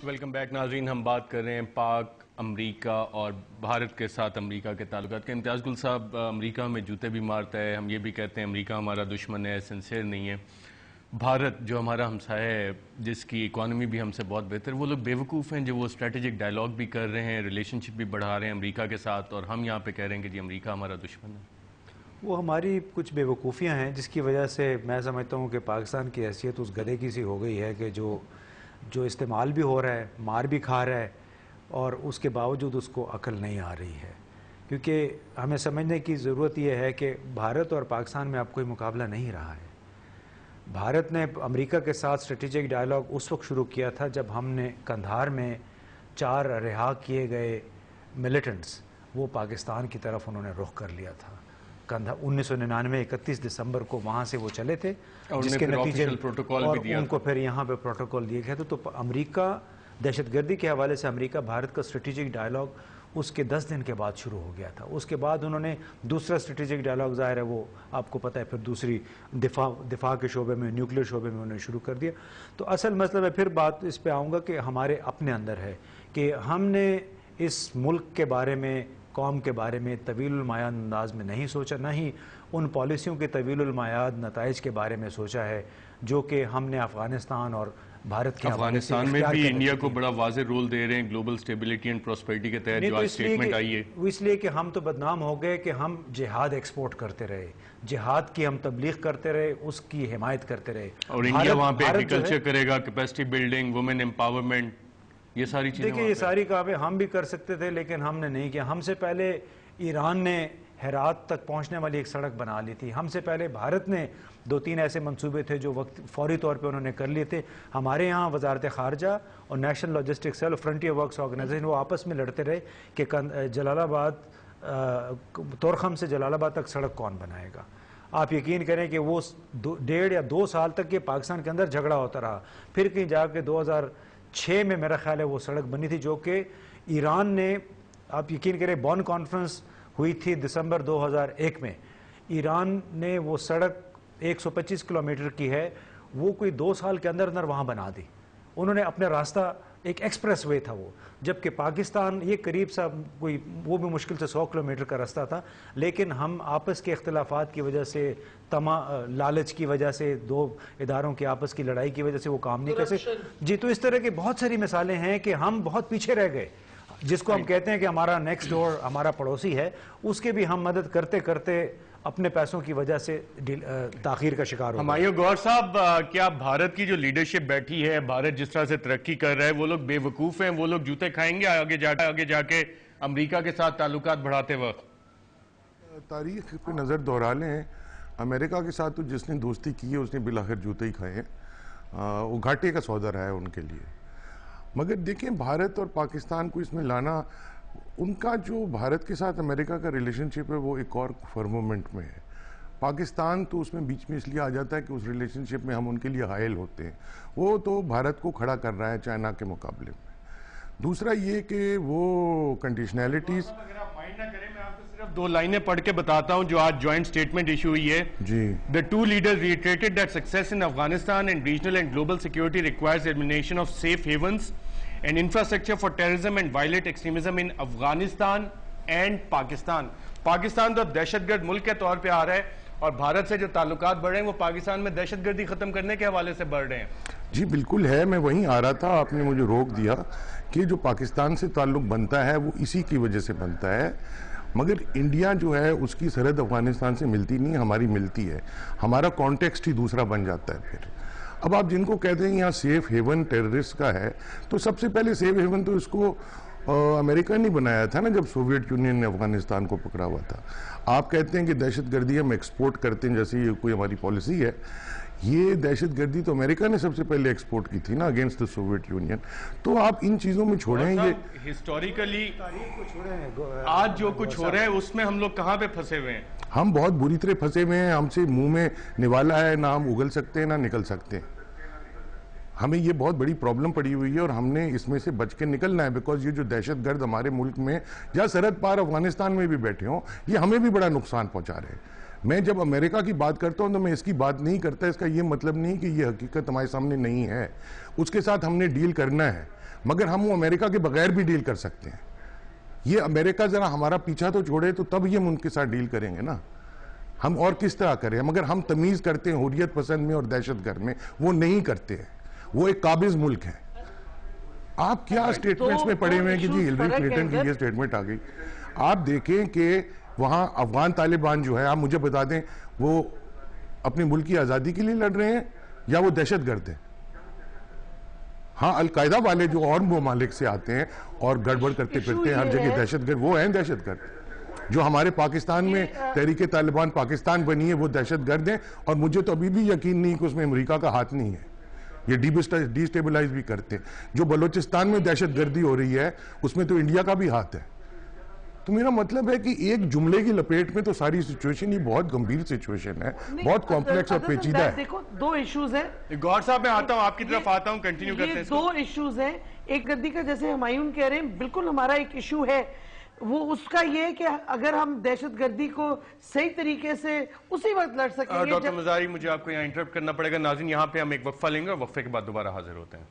Welcome back ناظرین. ہم بات کر رہے ہیں پاک امریکہ اور بھارت کے ساتھ امریکہ کے تعلقات کے. امتیاز گل صاحب, امریکہ ہمیں جوتے بھی مارتا ہے, ہم یہ بھی کہتے ہیں امریکہ ہمارا دشمن ہے, سنسیئر نہیں ہے. بھارت جو ہمارا ہمسایہ ہے, جس کی اکانومی بھی ہم سے بہت بہتر, وہ لوگ بیوقوف ہیں جو وہ اسٹریٹجک ڈائلاگ بھی کر رہے ہیں, ریلیشن شپ بھی بڑھا رہے ہیں امریکہ کے ساتھ, اور ہم یہاں پہ کہہ رہے ہیں کہ جی امریکہ ہمارا دشمن ہے. وہ ہماری کچھ بیوقوفیاں ہیں جس کی وجہ سے میں سمجھتا ہوں کہ پاکستان کی حیثیت اس گدھے کی سی ہو گئی ہے کہ جو استعمال بھی ہو رہا ہے, مار بھی کھا رہا ہے, اور اس کے باوجود اس کو عقل نہیں آ رہی ہے. کیونکہ ہمیں سمجھنے کی ضرورت یہ ہے کہ بھارت اور پاکستان میں اب کوئی مقابلہ نہیں رہا ہے. بھارت نے امریکہ کے ساتھ اسٹریٹجک ڈائلاگ اس وقت شروع کیا تھا جب ہم نے قندھار میں 4 رہا کیے گئے ملیٹنٹس وہ پاکستان کی طرف انہوں نے رخ کر لیا تھا. 1999 31 دسمبر کو وہاں سے وہ چلے تھے, جس کے نتیجے اور ان کو پھر یہاں پہ پروٹوکول دیے گئے تھے. تو امریکہ دہشت گردی کے حوالے سے امریکہ بھارت کا اسٹریٹجک ڈائلاگ اس کے 10 دن کے بعد شروع ہو گیا تھا. اس کے بعد انہوں نے دوسرا اسٹریٹجک ڈائلاگ ظاہر ہے وہ آپ کو پتہ ہے پھر دوسری دفاع کے شعبے میں, نیوکلیر شعبے میں انہوں نے شروع کر دیا. تو اصل مسئلہ میں پھر بات اس پہ آؤں گا کہ ہمارے اپنے اندر ہے کہ ہم نے اس ملک کے بارے میں, قوم کے بارے میں طویل المیاد انداز میں نہیں سوچا, نہ ہی ان پالیسیوں کے طویل المیاد نتائج کے بارے میں سوچا ہے جو کہ ہم نے افغانستان اور بھارت کے افغانستان میں بھی انڈیا کو بڑا واضح رول دے رہے ہیں گلوبل سٹیبلٹی اینڈ پراسپیرٹی کے تحت جو آج سٹیٹمنٹ آئی ہے. وہ اس لیے کہ ہم تو بدنام ہو گئے کہ ہم جہاد ایکسپورٹ کرتے رہے, جہاد کی ہم تبلیغ کرتے رہے, اس کی حمایت کرتے رہے. اور انڈیا وہاں پہ ایگریکلچر کرے گا, کیپیسٹی بلڈنگ, وومن امپاورمنٹ, یہ ساری چیزیں. دیکھیں یہ ساری کامیں ہم بھی کر سکتے تھے لیکن ہم نے نہیں کیا. ہم سے پہلے ایران نے ہرات تک پہنچنے والی ایک سڑک بنا لی تھی. ہم سے پہلے بھارت نے 2-3 ایسے منصوبے تھے جو فوری طور پہ انہوں نے کر لیے تھے. ہمارے یہاں وزارت خارجہ اور national logistic cell, frontier works organisation, وہ آپس میں لڑتے رہے کہ جلال آباد, تورخم سے جلال آباد تک سڑک کون بنائے گا. آپ یقین کریں کہ وہ 1.5 یا 2 سال تک یہ پاکستان کے اندر جھگڑا ہوتا رہا. پھر کہیں جا کے 2006 میں میرا خیال ہے وہ سڑک بنی تھی, جو کہ ایران نے, آپ یقین کریں بون کانفرنس ہوئی تھی دسمبر 2001 میں, ایران نے وہ سڑک 125 کلومیٹر کی ہے, وہ کوئی 2 سال کے اندر اندر وہاں بنا دی. انہوں نے اپنا راستہ, ایک ایکسپریس وے تھا وہ, جبکہ پاکستان یہ قریب سا کوئی, وہ بھی مشکل سے 100 کلومیٹر کا راستہ تھا. لیکن ہم آپس کے اختلافات کی وجہ سے, لالچ کی وجہ سے, 2 اداروں کی آپس کی لڑائی کی وجہ سے وہ کام نہیں کر سکے. جی, تو اس طرح کی بہت ساری مثالیں ہیں کہ ہم بہت پیچھے رہ گئے. جس کو ہم کہتے ہیں کہ ہمارا نیکسٹ ڈور, ہمارا پڑوسی ہے, اس کے بھی ہم مدد کرتے کرتے اپنے پیسوں کی وجہ سے تاخیر کا شکار ہو گئے. ہمایوں گور صاحب, کیا بھارت کی جو لیڈرشپ بیٹھی ہے, بھارت جس طرح سے ترقی کر رہا ہے, وہ لوگ بے وقوف ہیں, وہ لوگ جوتے کھائیں گے آگے جا کے امریکہ کے ساتھ تعلقات بڑھاتے وقت؟ تاریخ پہ نظر دہرا لیں, امریکہ کے ساتھ تو جس نے دوستی کی ہے اس نے بالآخر جوتے ہی کھائے ہیں. وہ گھاٹے کا سودا رہا ہے ان کے لیے. مگر دیکھیں بھارت اور پاکستان کو اس میں لانا, ان کا جو بھارت کے ساتھ امریکہ کا ریلیشن شپ ہے وہ ایک اور فرمومنٹ میں ہے. پاکستان تو اس میں بیچ میں اس لیے آ جاتا ہے کہ اس ریلیشن شپ میں ہم ان کے لیے حائل ہوتے ہیں. وہ تو بھارت کو کھڑا کر رہا ہے چائنا کے مقابلے میں. دوسرا یہ کہ وہ کنڈیشنلٹیز, اگر آپ مائنڈ نہ کریں, میں آپ کو صرف 2 لائنیں پڑھ کے بتاتا ہوں جو آج جوائنٹ سٹیٹمنٹ ایشو ہوئی ہے. جی. The two leaders reiterated that success in Afghanistan and regional and global security requires the elimination of safe havens and infrastructure for terrorism and violent extremism in Afghanistan and Pakistan. Pakistan تو دہشت گرد ملک کے طور پہ آ رہا ہے, اور بھارت سے جو تعلقات بڑھ رہے ہیں وہ پاکستان میں دہشت گردی ختم کرنے کے حوالے سے بڑھ رہے ہیں. جی بالکل ہے, میں وہیں آ رہا تھا, آپ نے مجھے روک دیا کہ جو پاکستان سے تعلق بنتا ہے وہ اسی کی وجہ سے بنتا ہے. مگر انڈیا جو ہے اس کی سرحد افغانستان سے ملتی نہیں, ہماری ملتی ہے. ہمارا کانٹیکسٹ ہی دوسرا بن جاتا ہے پھر. اب آپ جن کو کہتے ہیں یہاں سیف ہیون ٹیررسٹ کا ہے, تو سب سے پہلے سیف ہیون تو اس کو امریکہ نے بنایا تھا نا, جب سوویت یونین نے افغانستان کو پکڑا ہوا تھا. آپ کہتے ہیں کہ دہشت گردی ہم ایکسپورٹ کرتے ہیں جیسے یہ کوئی ہماری پالیسی ہے. یہ دہشت گردی تو امریکہ نے سب سے پہلے ایکسپورٹ کی تھی نا اگینسٹ دا سوویت یونین. تو آپ ان چیزوں میں چھوڑیں, یہ ہسٹوریکلی آج جو کچھ ہو رہا ہے اس میں ہم لوگ کہاں پہ پھنسے ہوئے ہیں؟ ہم بہت بری طرح پھنسے ہوئے ہیں. ہم سے منہ میں نوالا ہے, نہ ہم اگل سکتے ہیں نہ نکل سکتے ہیں. ہمیں یہ بہت بڑی پرابلم پڑی ہوئی ہے اور ہم نے اس میں سے بچ کے نکلنا ہے, بیکاز یہ جو دہشت گرد ہمارے ملک میں یا سرحد پار افغانستان میں بھی بیٹھے ہوں, یہ ہمیں بھی بڑا نقصان پہنچا رہے ہیں. میں جب امریکہ کی بات کرتا ہوں تو میں اس کی بات نہیں کرتا، اس کا یہ مطلب نہیں کہ یہ حقیقت ہمارے سامنے نہیں ہے، اس کے ساتھ ہم نے ڈیل کرنا ہے، مگر ہم وہ امریکہ کے بغیر بھی ڈیل کر سکتے ہیں۔ یہ امریکہ ذرا ہمارا پیچھا تو چھوڑے تو تب یہ ہم ان کے ساتھ ڈیل کریں گے نا، ہم اور کس طرح کریں؟ مگر ہم تمیز کرتے ہیں حریت پسند میں اور دہشت گرد میں، وہ نہیں کرتے ہیں، وہ ایک قابض ملک ہے۔ آپ کیا سٹیٹمنٹس میں پڑے ہوئے ہیں کہ جی ہلری کلنٹن کی یہ سٹیٹمنٹ آ گئی؟ آپ دیکھیں کہ وہاں افغان طالبان جو ہے، آپ مجھے بتا دیں وہ اپنے ملک کی آزادی کے لیے لڑ رہے ہیں یا وہ دہشت گرد ہیں؟ ہاں القاعدہ والے جو اور ممالک سے آتے ہیں اور گڑبڑ کرتے پھرتے ہیں ہر جگہ دہشت گرد، وہ ہیں دہشت گرد۔ جو ہمارے پاکستان میں تحریک طالبان پاکستان بنی ہے وہ دہشت گرد ہیں، اور مجھے تو ابھی بھی یقین نہیں کہ اس میں امریکہ کا ہاتھ نہیں ہے، یہ ڈی سٹیبلائز بھی کرتے ہیں۔ جو بلوچستان میں دہشت گردی ہو رہی ہے اس میں تو انڈیا کا بھی ہاتھ ہے۔ تو میرا مطلب ہے کہ ایک جملے کی لپیٹ میں تو ساری سچویشن، یہ بہت گمبھیر سچویشن ہے، بہت کمپلیکس اور پیچیدہ ہے۔ دیکھو دو ایشوز ہیں، گوھر صاحب میں آتا ہوں، آپ کی طرف آتا ہوں، کنٹینیو کرتے ہیں یہ دو ایشوز ہیں۔ ایک گدی کا جیسے ہمایون کہہ رہے ہیں بالکل ہمارا ایک ایشو ہے، وہ اس کا یہ ہے کہ اگر ہم دہشت گردی کو صحیح طریقے سے اسی وقت لڑ سکیں گے۔ ڈاکٹر مزاری مجھے آپ کو یہاں انٹرپٹ کرنا پڑے گا، ناظرین یہاں پہ ہم ایک وقفہ لیں گے اور وقفے کے بعد دوبارہ حاضر ہوتے ہیں۔